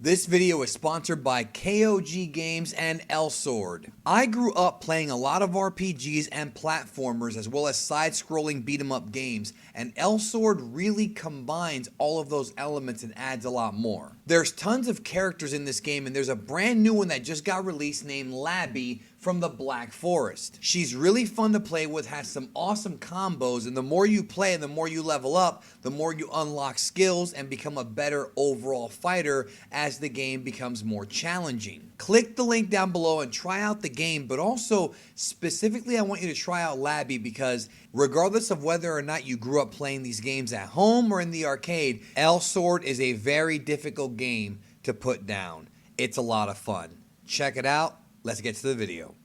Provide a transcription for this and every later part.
This video is sponsored by KOG Games and L-Sword. I grew up playing a lot of RPGs and platformers as well as side-scrolling beat-em-up games, and L-Sword really combines all of those elements and adds a lot more. There's tons of characters in this game, and there's a brand new one that just got released named Labby from the Black Forest. She's really fun to play with, has some awesome combos, and the more you play and the more you level up, the more you unlock skills and become a better overall fighter as the game becomes more challenging. Click the link down below and try out the game, but also specifically I want you to try out Labby because regardless of whether or not you grew up playing these games at home or in the arcade, L-Sword is a very difficult game to put down. It's a lot of fun. Check it out. Let's get to the video.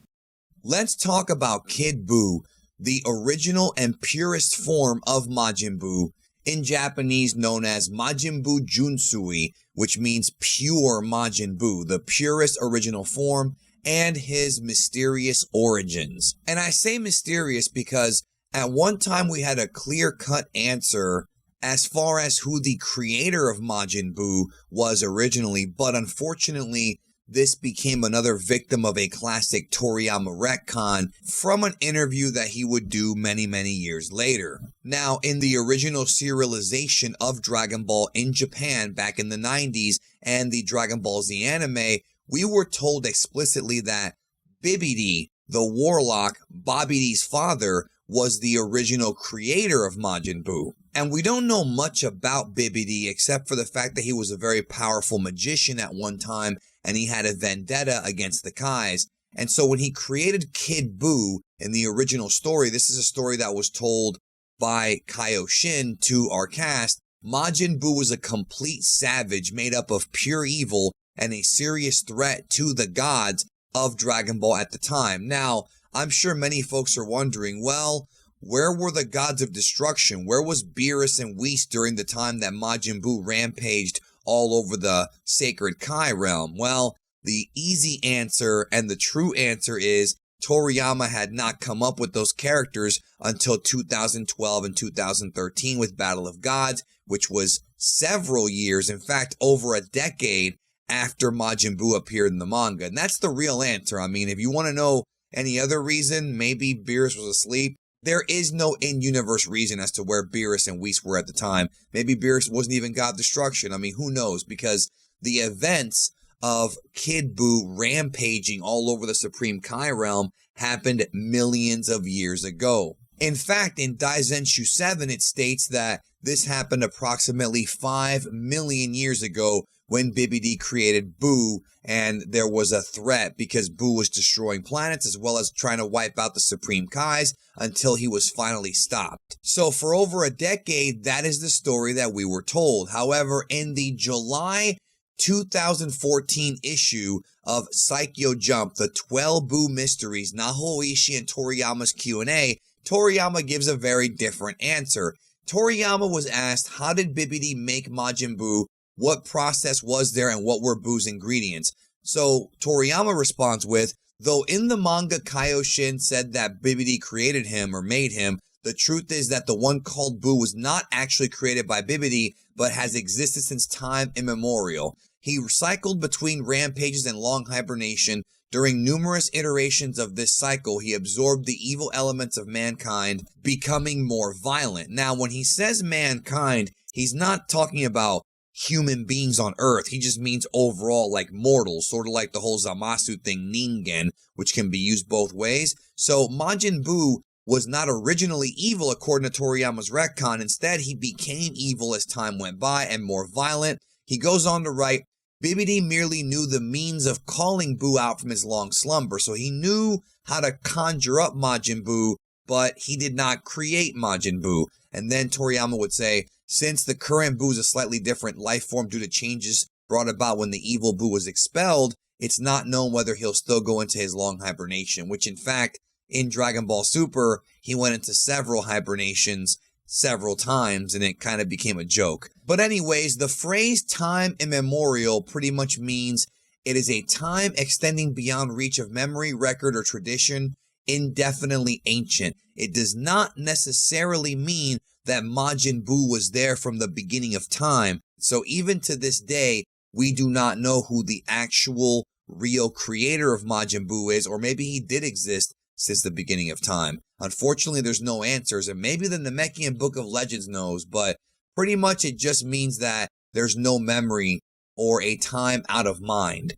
Let's talk about Kid Buu, the original and purest form of Majin Buu, in Japanese known as Majin Buu Junsui, which means pure Majin Buu, the purest original form, and his mysterious origins. And I say mysterious because at one time we had a clear-cut answer as far as who the creator of Majin Buu was originally, but unfortunately, this became another victim of a classic Toriyama retcon from an interview that he would do many years later. Now, in the original serialization of Dragon Ball in Japan back in the 90s and the Dragon Ball Z anime, we were told explicitly that Bibidi, the warlock, Babidi's father, was the original creator of Majin Buu. And we don't know much about Bibidi except for the fact that he was a very powerful magician at one time and he had a vendetta against the Kais. And so when he created Kid Buu in the original story, this is a story that was told by Kaioshin to our cast, Majin Buu was a complete savage made up of pure evil and a serious threat to the gods of Dragon Ball at the time. Now, I'm sure many folks are wondering, well, where were the gods of destruction? Where was Beerus and Whis during the time that Majin Buu rampaged all over the sacred Kai realm? Well, the easy answer and the true answer is Toriyama had not come up with those characters until 2012 and 2013 with Battle of Gods, which was several years, in fact, over a decade after Majin Buu appeared in the manga. And that's the real answer. I mean, if you want to know any other reason, maybe Beerus was asleep. There is no in-universe reason as to where Beerus and Whis were at the time. Maybe Beerus wasn't even God Destruction. I mean, who knows? Because the events of Kid Buu rampaging all over the Supreme Kai realm happened millions of years ago. In fact, in Daizenshu 7, it states that this happened approximately 5 million years ago when Bibidi created Buu, and there was a threat because Buu was destroying planets as well as trying to wipe out the Supreme Kais until he was finally stopped. So for over a decade, that is the story that we were told. However, in the July 2014 issue of Saikyo Jump, the 12 Buu Mysteries, Naho Ishii and Toriyama's Q&A, Toriyama gives a very different answer. Toriyama was asked, how did Bibidi make Majin Buu? What process was there and what were Buu's ingredients? So Toriyama responds with, though in the manga Kaioshin said that Bibidi created him or made him, the truth is that the one called Buu was not actually created by Bibidi, but has existed since time immemorial. He cycled between rampages and long hibernation. During numerous iterations of this cycle, he absorbed the evil elements of mankind, becoming more violent. Now, when he says mankind, he's not talking about human beings on Earth. He just means overall, like mortals, sort of like the whole Zamasu thing, Ningen, which can be used both ways. So Majin Buu was not originally evil according to Toriyama's retcon. Instead, he became evil as time went by and more violent. He goes on to write, Bibidi merely knew the means of calling Buu out from his long slumber, so he knew how to conjure up Majin Buu, but he did not create Majin Buu. And then Toriyama would say, since the current Buu is a slightly different life form due to changes brought about when the evil Buu was expelled, it's not known whether he'll still go into his long hibernation, which in fact, in Dragon Ball Super, he went into several hibernations several times, and it kind of became a joke. But anyways, the phrase time immemorial pretty much means it is a time extending beyond reach of memory, record, or tradition, indefinitely ancient. It does not necessarily mean that Majin Buu was there from the beginning of time. So even to this day, We do not know who the actual real creator of Majin Buu is, or maybe he did exist since the beginning of time. Unfortunately, there's no answers, and maybe the Namekian Book of Legends knows, but pretty much it just means that there's no memory or a time out of mind.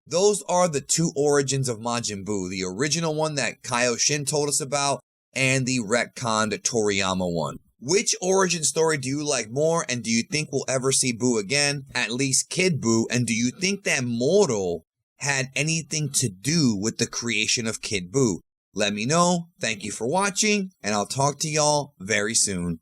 Those are the two origins of Majin Buu, the original one that Kaioshin told us about, and the retconned Toriyama one. Which origin story do you like more, and do you think we'll ever see Buu again, at least Kid Buu, and do you think that Mortal had anything to do with the creation of Kid Buu? Let me know. Thank you for watching, and I'll talk to y'all very soon.